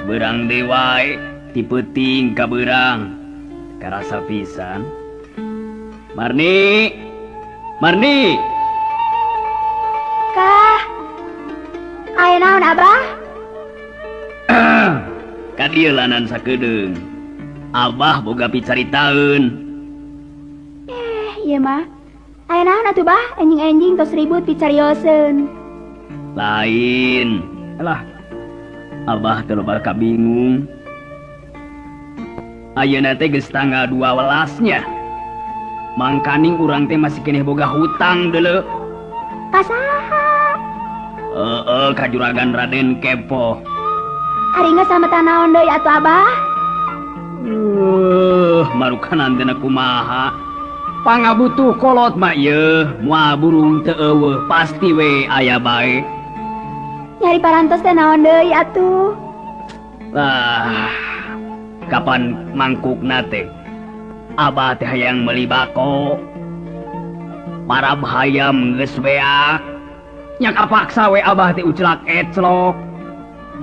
berang dewae tipeting ka berang karasa pisan. Marni Kah aya naon Abah? ka dieu lanan sakedeung Abah boga picaritaeun. Ieu mah aya naon atuh Bah? Enjing-enjing tos ribut picarioseun. Lain lah Abah teu loba kabingung. Ayeuna teh geus tanggal 12-nya. Mangkaning urang teh masih keneh boga hutang deuleu. Kasaha? Ka juragan Raden Kepo. Ari geus sameta naon deui atuh Abah? Marukanan teh kumaha? Pangabutuh kolot mah ieu, moal burung teu eueuh pasti we aya bae. Nyari parantos teh naon deui atuh? Lah, kapan mangkukna teh? Abah teh hayang meuli bako. Marab hayam geus beak. Nya kapaksa we Abah teh ucelak eclok.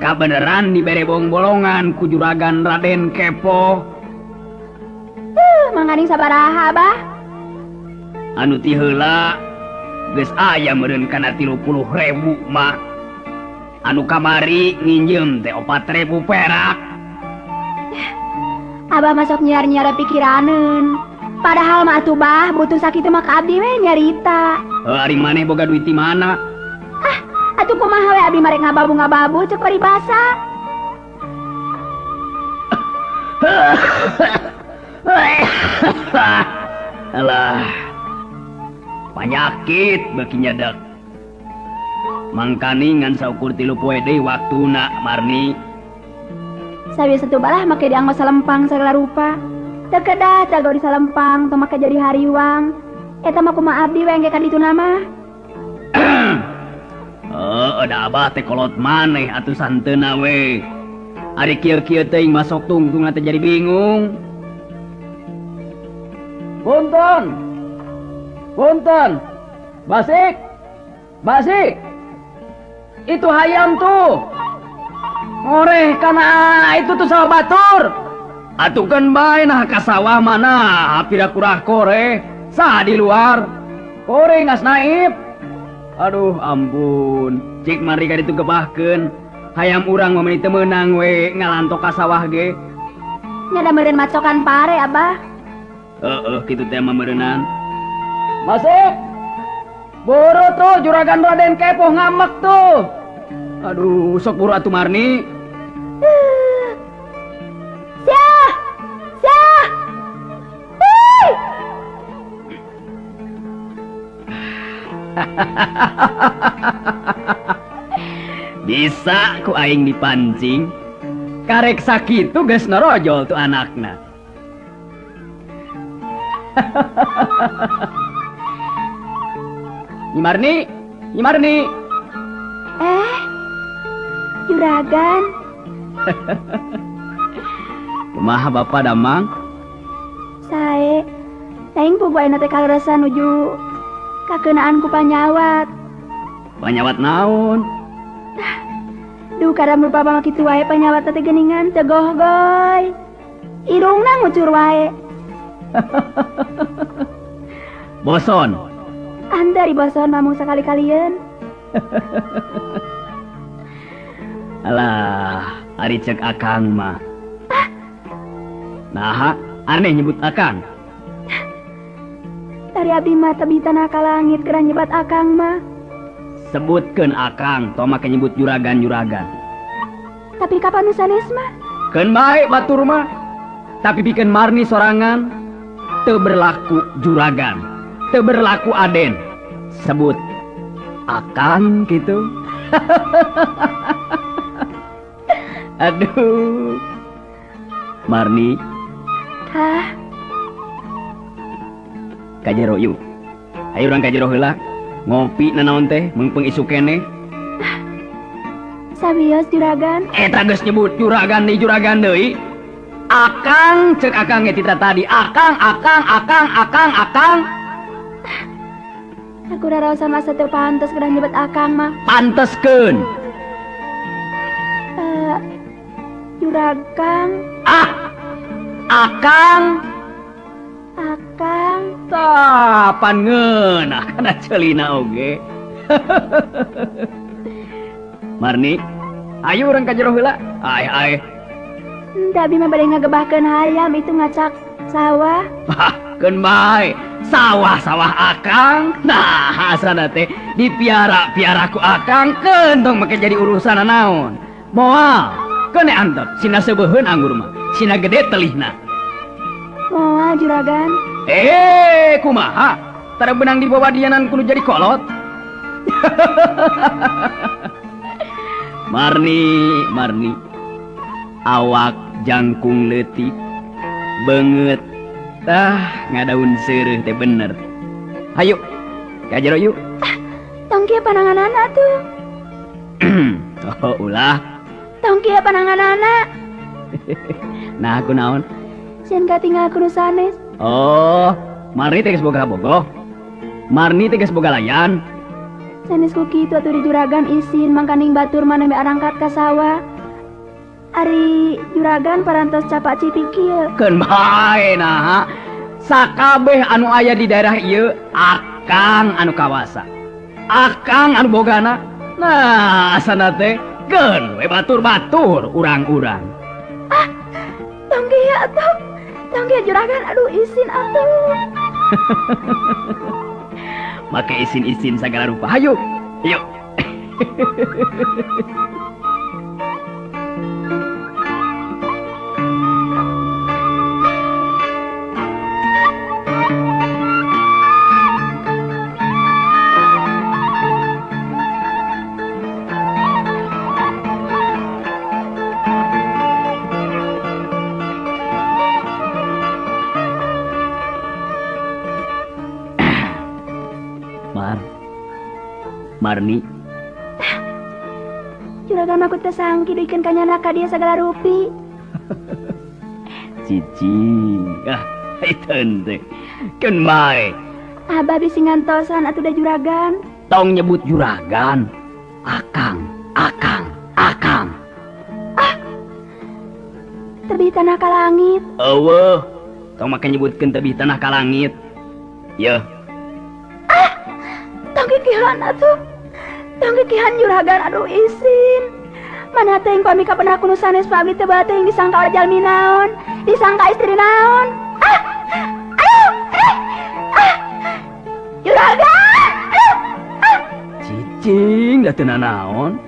Kabeneran dibere bolongan ku juragan Raden Kepo. Mangganing sabaraha Abah? Anu ti heula geus aya meureun kana 30.000 mah. Anu kamari nginjem teh 4.000 perak. Abah masuk nyiar-nyiar pikiraneun. Padahal mah atuh Bah butuh sakitu mah ka abdi we nyarita. Ari maneh boga duit di mana? Atuh kumaha we abdi marek ngababu-ngababu ceuk paribasa. Alah. Panyakit beuki nyadak. Mangkani ngan saukur 3 poe deui waktuna Marni. Sabi satu balah make dianggo salempang sagala rupa. Teu kedah tagaw di salempang teu make jadi hariwang. Eta mah kumaha abdi we engke ka ditu mah. Da Abah teh kolot maneh atuh santeuna we. Ari kieu-kieu teuing masok tungtung teh jadi bingung. Punten. Basik. Itu hayam tuh. Ngoreh kana itu tuh sawah batur. Atukeun bae nah ka sawah mana hapira kurah kore. Saha di luar. Kore ngas naib. Aduh ampun. Cik mari ka ditu gebahkeun. Hayam urang mah teu meunang we ngalantok ka sawah ge. Nya da meureun macokan pare Abah. Kitu teh mah meureunnan. Masuk. Buru tuh juragan Raden Kepo ngamek tuh. Aduh, sok buru atuh Marni. Syah. Bisa ku aing dipancing. Karek sakitu geus narojol tuh anakna. Nyi Marni. Juragan. Kumaha Bapak Damang? Sae. Aing pugu ayeuna teh kaleresan nuju kakeunaan ku panyawat. Panyawat naon? Duh kada merupa kitu wae panyawat teh geuningan teu goh-goy. Irungna ngucur wae. Boson. Andari boson mamung sakali-kalieun. Alah, ari cek akang mah. Nah, aneh nyebut akang. Tari abdi mah teu bitana ka langit keur nyebat akang mah. Sebutkeun akang, tong make nyebut juragan. Tapi kapan nu sanes mah? Keun bae batur mah. Tapi pikeun Marni sorangan teu berlaku juragan, teu berlaku aden. Sebut akang gitu. Aduh. Marni. Hah? Kajero yuk. Ayo urang kajero heula. Ngopi nanaon teh meungpeung isu keneh. Sabios juragan. Eta geus nyebut juragan deui. Akang cek akang ge tita tadi. Akang. Aku raraosan masa teu pantes keur nyebut akang mah. Panteskeun. Juragan. Akang. Akang. Tapan ngeunah kana celina oge. Marni, ayo urang ka jero heula. Ai. Tapi mah bade ngagebahkeun hayam itu ngacak sawah. Keun bae, sawah-sawah akang. Nah, asana teh dipiara-piara ku akang keun tong make jadi urusan naon. Moal, keun antep sina seubeheun anggur mah, sina gede telihna. Moal Juragan. Kumaha? Tara benang di bawah dianan kudu jadi kolot. Marni. Awak jangkung leutik beungeut. Ngadaun seureuh teh bener. Hayu, ka jero yuk. Tong kieu pananganana tuh. Ulah. Tong kieu pananganana. Nah, aku naon? Sieun katinggal kudu sanes. Oh, Marni teh geus boga bogoh. Marni teh geus boga layan. Sanes ku kitu atuh di Juragan isin mangkaning batur maneh be arangkat ka sawah. Ari Juragan parantos capak cipik kieu. Keun bae nah. Sakabeh anu aya di daerah ieu akang anu kawasa. Akang anu bogana. Nah, asana teh keun we batur-batur urang-urang. Tong kieu atuh. Tong kieu Juragan aduh isin atuh. Make isin-isin sagala rupa. Hayu. Yuk. Marni. Juragan aku teh sangki duikeun kanyana ka dia sagala rupi. Cicing. Iteun teh. Keun bae. Abah bisi ngantosan atuh da Juragan. Tong nyebut Juragan. Akang. Tebih tanah ka langit. Eueuh. Tong make nyebutkeun tebih tanah ka langit. Yeuh. Tong kikihan atuh. Tong kikihan Juragan aduh isin. Mana teh pami ka pernah kuno sanes pabli teh bateuing disangka oleh jalmi naon, disangka istri naon. Juragan. Cicing da teu naon.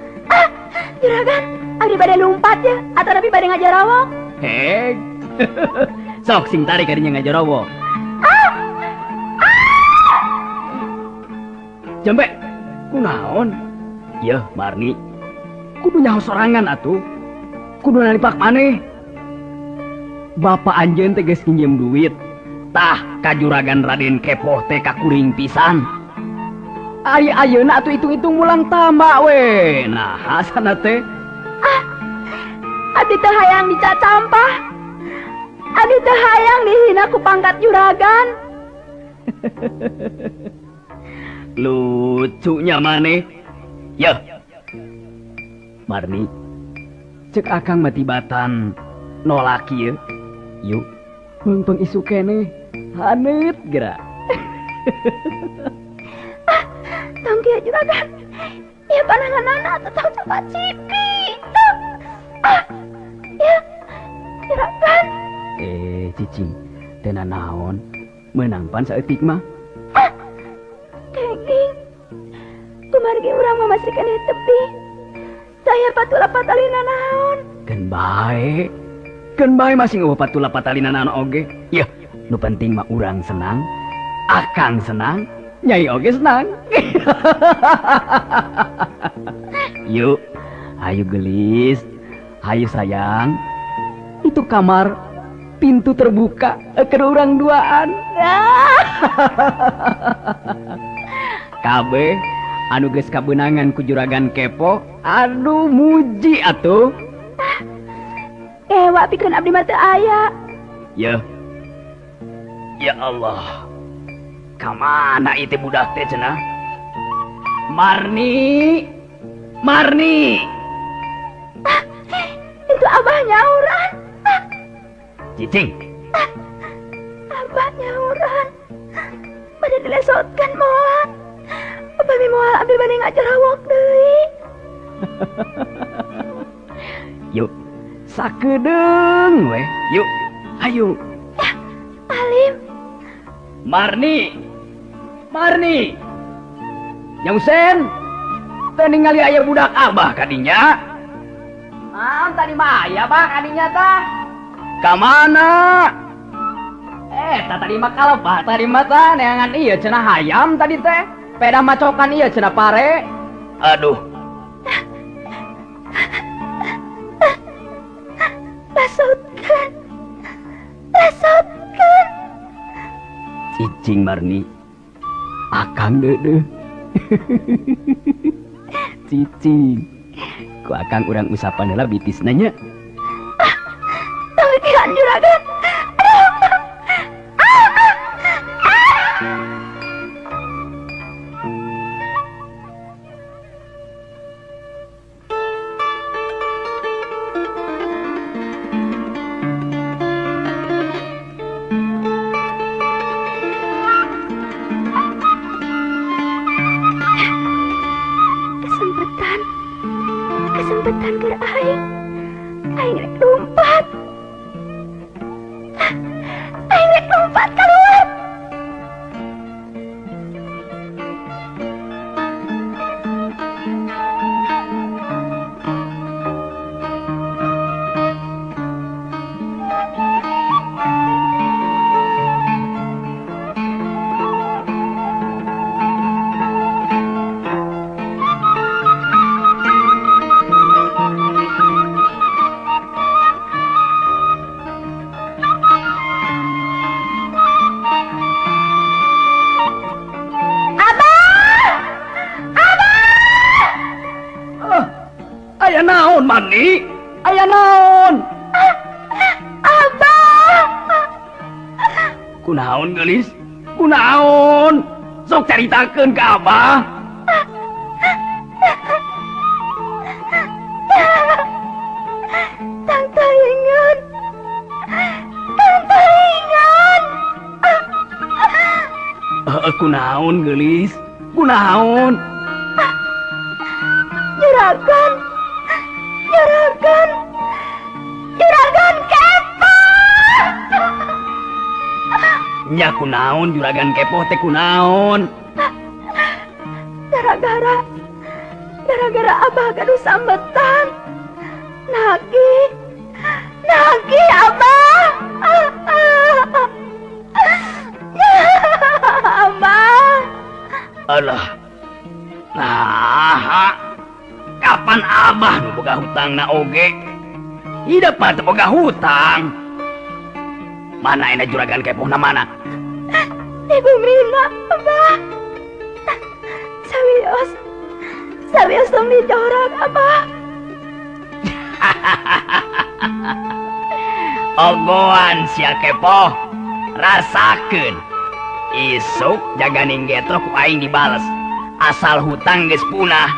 Juragan, abdi bade lumpat ya atau tapi bade ngajarawok. Heg. Sok sing tarik kadinya ngajarawok. Jembe, kunaon? Yeuh, Marni. Kudu nyaho sorangan atuh. Kudu nalipak maneh. Bapak anjeun teh geus nginjem duit. Tah, ka Juragan Raden Kepoh teh kakuring pisan. Ari ayeuna atuh hitung-hitung mulang tambah we. Nah, asana teh. Abdi teh hayang dicat sampah. Abdi teh hayang dihina ku pangkat Juragan. Lucunya maneh. Yeuh. Marni, cek akang matibatan nolak ieu. Yuk, mumpung isu keneh haneut geura. Tong kieu Juragan. Ieu pananganana teu coba cipi. Ya. Juragan. Cicing, teu naon. Meunang pan saeutik mah. Kenging. Kumargi urang memastikan di tepi. Saya patula patalina naon. Keun bae masih ngeueuh patula patalina naon oge. Yeuh, nu penting mah urang senang, akang senang, nyai oge senang. Yuk, hayu gelis, hayu sayang. Itu kamar, pintu terbuka ke urang duaan. Kabeh anu geus kabeunangan ku Juragan Kepoh, aduh muji atuh. Ewa pikeun abdi mah teu aya. Ya. Ya Allah. Kamana ieu teh budak teh cenah? Marni. Itu Atuh abah nyauran. Cicing. Abah nyauran. Bade dilesotkan moal. Upami moal abdi bade ngajarawok deui. Yuk, sakedeung we. Yuk, ayo. Alim. Marni. Yang Sen. Teu ningali aya budak abah kadinya. Tadi mah aya bah kadinya tah. Ka mana? Tadi mah kalebah tadi mah tah neangan ieu cenah hayam tadi teh. Peda macokan ieu cenah pare. Aduh. Lasotkan. Cicing Marni. Akang deudeuh. Cicing. Ku akang urang usapan heula bitis nanya. Tamikihan juragan. Kesempatan ke aing rek lompat. Aing rek lompat keluar. Aya naon Marni? Aya naon? Abah. Kunaon geulis? Kunaon? Sok caritakeun ka abah. Tang taingan. Kunaon geulis? Kunaon? Juragan kepo. Nya kunaon juragan kepo teh kunaon? Gara-gara abah gaduh sambetan. Nagi abah. Abah. Alah. Nah, kapan abah nu boga hutang na oge? Hidup mah teu boga hutang. Mana ena juragan kepo na mana? Ibu Mina, abah. Sawios tong dijorak, abah. Ogoan sia kepo. Rasakeun. Isuk jaga ninggetro ku aing dibales. Asal hutang geus punah.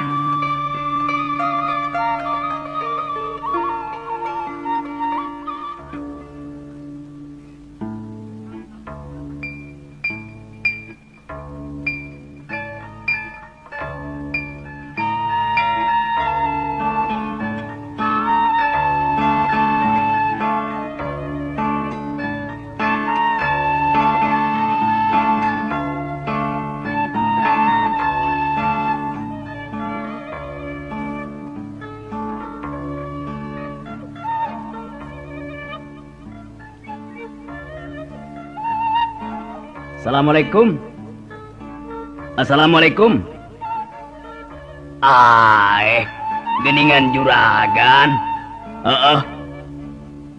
Assalamualaikum. Geningan juragan.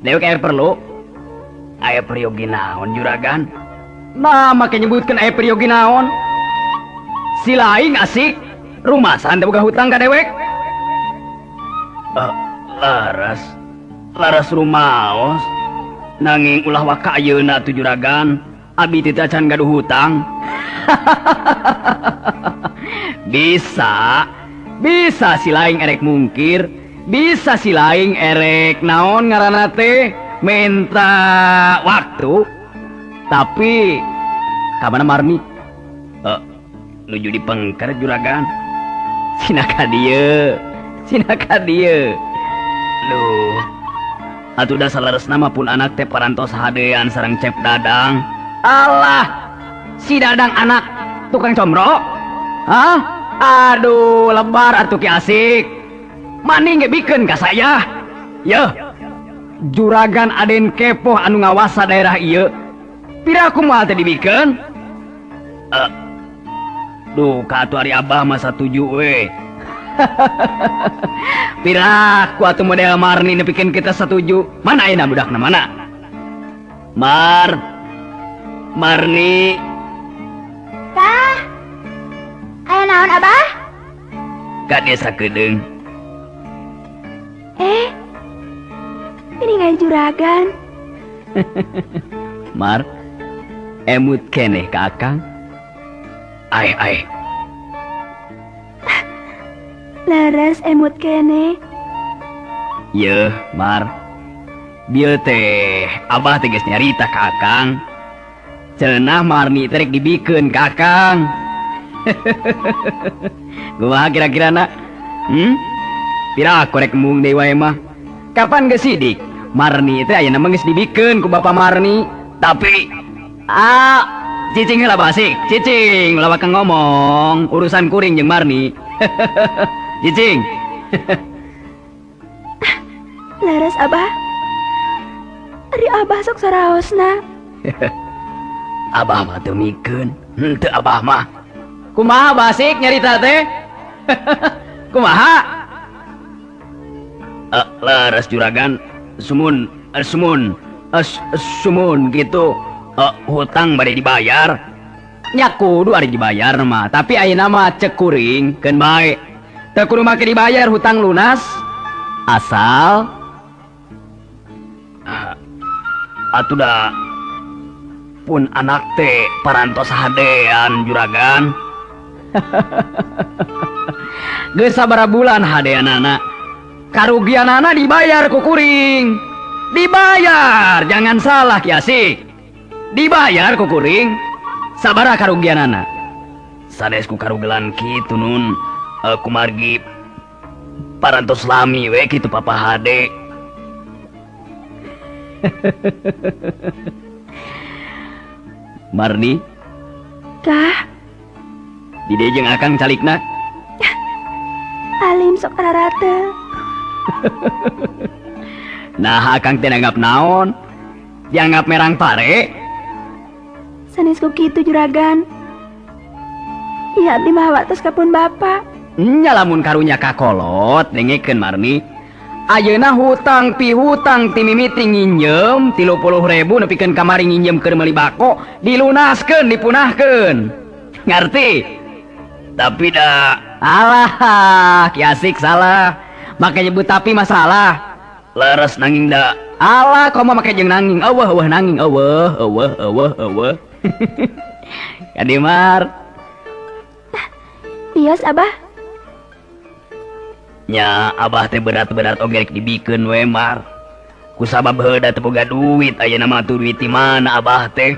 Dewek air perlu. Aya periogi naon juragan? Nah, make nyebutkeun aya periogi naon? Si laing asik. Rumasan teh boga hutang ka dewek? Laras rumaos. Nanging ulah waka ayeuna tu juragan. Abi teh can gaduh hutang. Bisa si laing erek mungkir Bisa si laing erek naon ngaranna teh minta waktu. Tapi kamana Marni? Nuju di pengker juragan. Cina ka dieu. Duh. Atuh da salaresna mah pun anak teh parantos hadean sareng Cep Dadang. Allah. Si Dadang anak tukang comro? Hah? Aduh, lebar atuh ki asik. Mani ngebikeun ka saya. Yeuh. Juragan Aden Kepoh anu ngawasa daerah ieu. Pira kumaha teh dibikeun? Duh, ka atuh ari Abah mah satuju we. Pira ku atuh model Marni nepikeun kita satuju. Mana ayeuna budakna mana? Marni. Kah? Aya naon Abah? Ka desa Kedeung. Ini ngai juragan. Mar, emut keneh ka Akang. Ai. Leres emut kene. Yeuh, Mar. Dieu teh Abah teh geus nyarita ka Akang. Cenah Marni teh rek dibikeun ka Akang. Kumaha kira-kirana? Pira korek mung deui wae mah. Kapan geus sidik? Marni teh ayeuna mah geus dibikeun ku Bapak Marni. Tapi cicing heula basik. Cicing lawak ngomong urusan kuring jeung Marni. Cicing. Leres Abah. Ari Abah sok saraosna. Abah mah teu mikeun. Henteu Abah mah. Kumaha basik nyarita teh? Kumaha? Leres juragan. Sumun gitu. Hutang bade dibayar. Nya kudu ari dibayar mah, tapi ayeuna mah cek kuring keun bae. Teu kudu make dibayar hutang lunas. Asal atuh da pun anak teh parantos hadean juragan. Geus sabaraha bulan hadeanana. Karugianana dibayar ku kuring. Dibayar, jangan salah Ki Asik. Dibayar ku kuring. Sabaraha karugianana? Sanes ku karugelan kitu nun. Kumargi parantos lami we kitu Papa Hade. Marni? Kah? Di dieu jeung Akang calikna? Alim sok rarate. Nah, Akang teh nanggap naon? Dianggap merang pare? Sanes ku kitu juragan. Iya abdi mah watos kapun Bapak. Nya lamun karunya kakolot dengekeun Marni. Ayeuna hutang ti mimiti nginjem 30.000 nepikeun kamari nginjem keur meuli bako dilunaskeun dipunahkeun. Ngarti? Tapi da alah Ki Asik salah. Make nyebut tapi masalah. Leres nanging da. Alah komo make jeung nanging. Eueuh nanging eueuh. Kadimar. Bios Abah. Nya Abah teh berat-berat oge rek dibikeun we Mar. Kusabab heuda teu boga duit ayeuna mah tuh duit di mana Abah teh.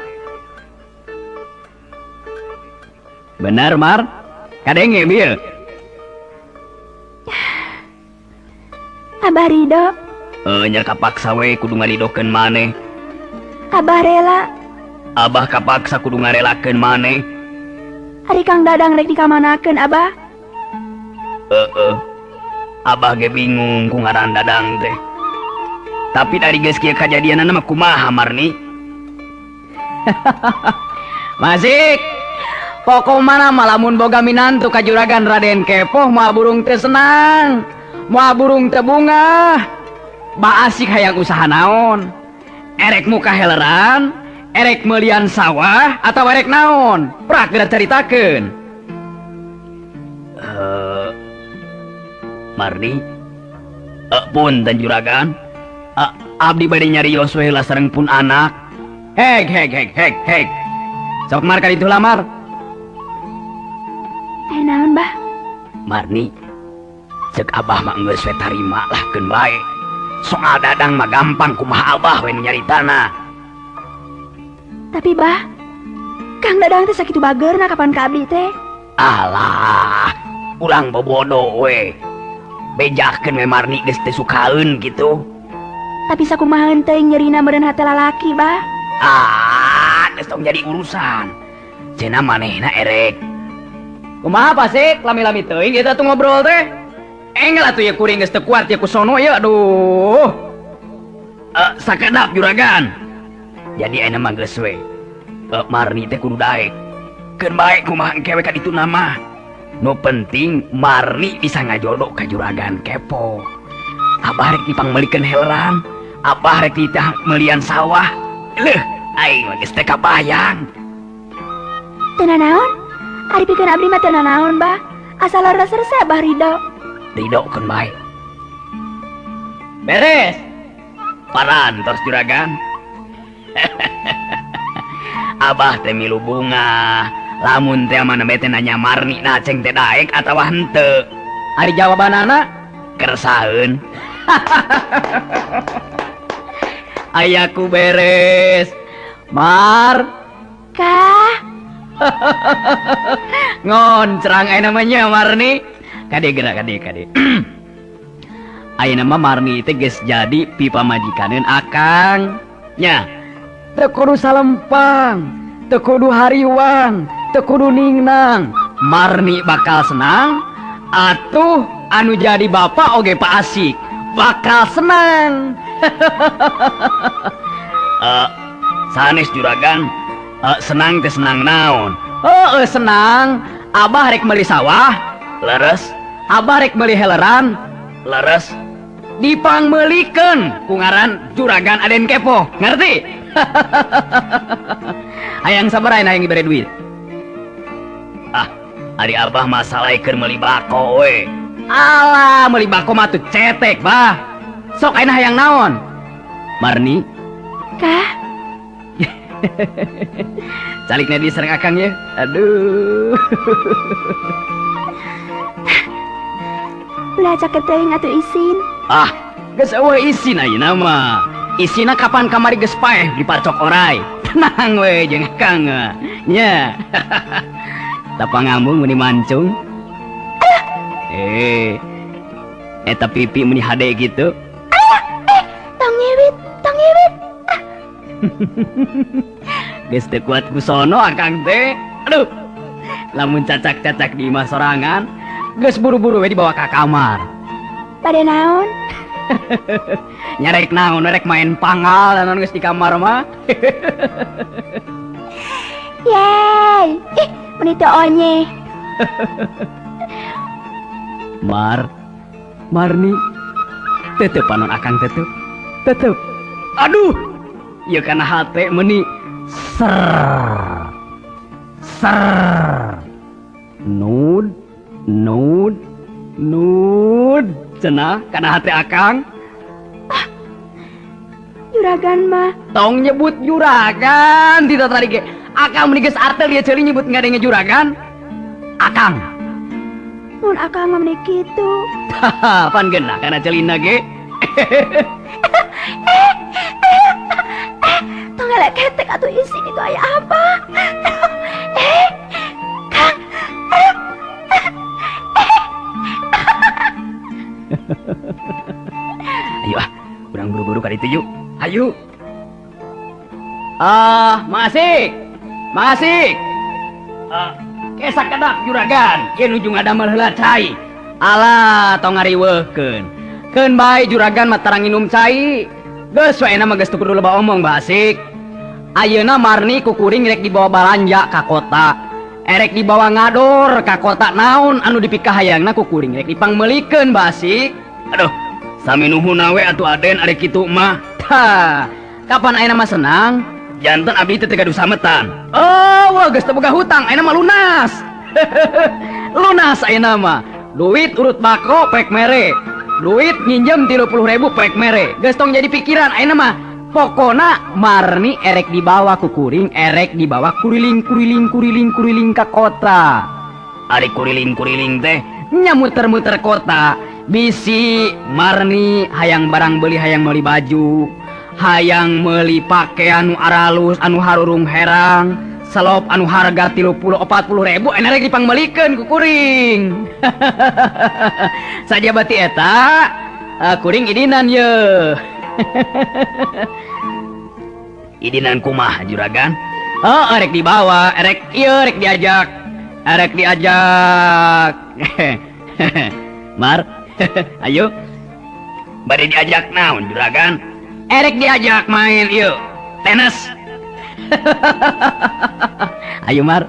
Benar Mar? Kadenge bieu. Abah ridho. Nya kapaksa we kudu ngaridokeun maneh. Abah rela. Abah kapaksa kudu ngarelakeun maneh. Ari Kang Dadang rek dikamanakeun Abah. Abah ge bingung ku ngaran Dadang teh. Tapi dari geus kieu kajadianana mah kumaha Marni? Masik. Pokok mana malamun boga minantu ka juragan Raden Kepoh moal burung teu senang. Moal burung teu bungah. Ba asik hayang usaha naon? Erek muka heleran, erek meulian sawah atau erek naon? Prak geura caritakeun. Marni? Punten juragan. Abdi bade nyarios we heula sareng pun anak. Heg. Sok mar ka ditu lamar. Naon Bah? Marni, Cek abah mah geus we tarima lah keun bae. Soal dadang mah gampang kumaha abah we nyaritana. Tapi bah, Kang Dadang teh sakitu bageurna kapan ka abdi teh? Alah, urang bobodo we. Bejakeun we Marni geus teu sukaeun kitu. Tapi sakumaha teuing nyerina meureun hate lalaki, bah? Geus tong jadi urusan. Cenah manehna erek. Kumaha Pasik? Lami-lami teuing kita tuh ngobrol teh. Engel atuh ya kuring geus teu kuat ya kusono ya aduh. Sakedap juragan. Jadi ayeuna mah geus we. Marni teh kudu daek. Keun bae kumaha engke we ka ditu nama. Nu penting Marni bisa ngajodoh ka juragan kepo. Abah rek dipangmelikeun heleran. Abah rek ditah melian sawah. Leuh, aing mah geus teu kabayang. Teu nanaon? Ari pikeun abdi mah teu nanaon, bah. Asal leres reseh Abah ridho. Ridho keun bae. Beres. Parantos juragan. Abah teh milu bunga. Lamun teh mana bete nanya Marni na ceng teh daek atawa henteu. Ari jawabanana Kersaeun. ayaku beres. Mar, Kah? ngoncrang aya namanya Marni. Kade geura kade. Ayeuna mah Marni teh geus jadi pipa majikaneun Akang. Nya. Teu kudu salempang, teu kudu hariwang, teu kudu ningnang. Marni bakal senang, atuh anu jadi bapak oge Pak Asik bakal senang. Sanes juragan. Senang teh senang naon? Senang. Abah rek meuli sawah, Leres, abah rek meuli heleran, leres. dipangmeulikeun ku ngaran juragan Aden Kepo. Ngerti? Hayang sabaraha hayang dibere duit. Ari abah masalah keur meuli bako we. Alah, meuli bako mah tuh cetek, bah. Sok ayeuna hayang naon? Marni, Kah? calikna diserang Akang ya. Aduh. Ulah cakep teuing atuh isin. Geus eueuh isin ayeuna mah. Isina kapan kamari geus paeh dipacok oray. Tenang we jeung Akang. Nya. Tapa ngambung meni mancung. Eta pipi meni hade gitu. Tong nyiwit, tong nyiwit. Geus teu kuat ku sono Akang teh. Aduh. Lamun cacak-cacak di imah sorangan, geus buru-buru we dibawa ka kamar. Pada naon? Nyarek naon rek main pangal dan geus di kamar mah. Yeay. Meni teu onye. Marni, tetep panon Akang tetep. Aduh, ieu kana hate meni ser. Nud. Cenah kana hate Akang. Juragan mah. Tong nyebut juragan, tidak tadi ge. Akang meni geus artel dia ceuli nyebut ngadenge juragan. Akang. Mun Akang mah meni kitu. Pan geuna kana ceulina ge. Tong elek ketek atuh isin itu aya apa? Kang. Ayo urang buru-buru ka ditu yuk. Ayo. Masik. Kesak kadak juragan, kieu nuju ngadamel heula cai. Alah, tong ngariweuhkeun. Keun bae juragan mah tarang nginum cai. Geus we mah geus teu kudu loba omong Basik. Ayeuna Marni ku kuring rek dibawa balanja ka kota. Erek dibawa ngador ka kota naon anu dipikahayangna ku kuring rek dipangmeulikeun Basik. Aduh, sami nuhuna we atuh Aden ari kitu mah. Kapan ayeuna mah senang? Janten abdi teh gaduh sametan. Wah geus teu boga hutang, ayeuna mah lunas. Lunas ayeuna mah. Duit urut bako pek mere. Duit nginjem 30.000 pek mere. Geus tong jadi pikiran ayeuna mah. Pokona Marni erek dibawa ku kuring, erek dibawa kuriling ka kota. Ari kuriling teh Nya muter-muter kota. bisi Marni hayang barang beli hayang meuli baju hayang meuli pakaian anu aralus anu harurung herang selop anu harga 30-40 ribu enak rek dipangmelikeun ku kuring saja bati eta kuring idinan ye idinan kumaha juragan rek dibawa rek ieu rek diajak Mar ayo bade diajak naon juragan erek diajak main yuk tenis ayo Mar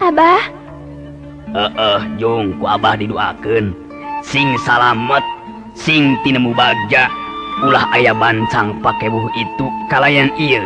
Abah, Jung ku abah didoakeun sing salamet sing tinemu bagja ulah aya bancang pake buh itu kalayan ieu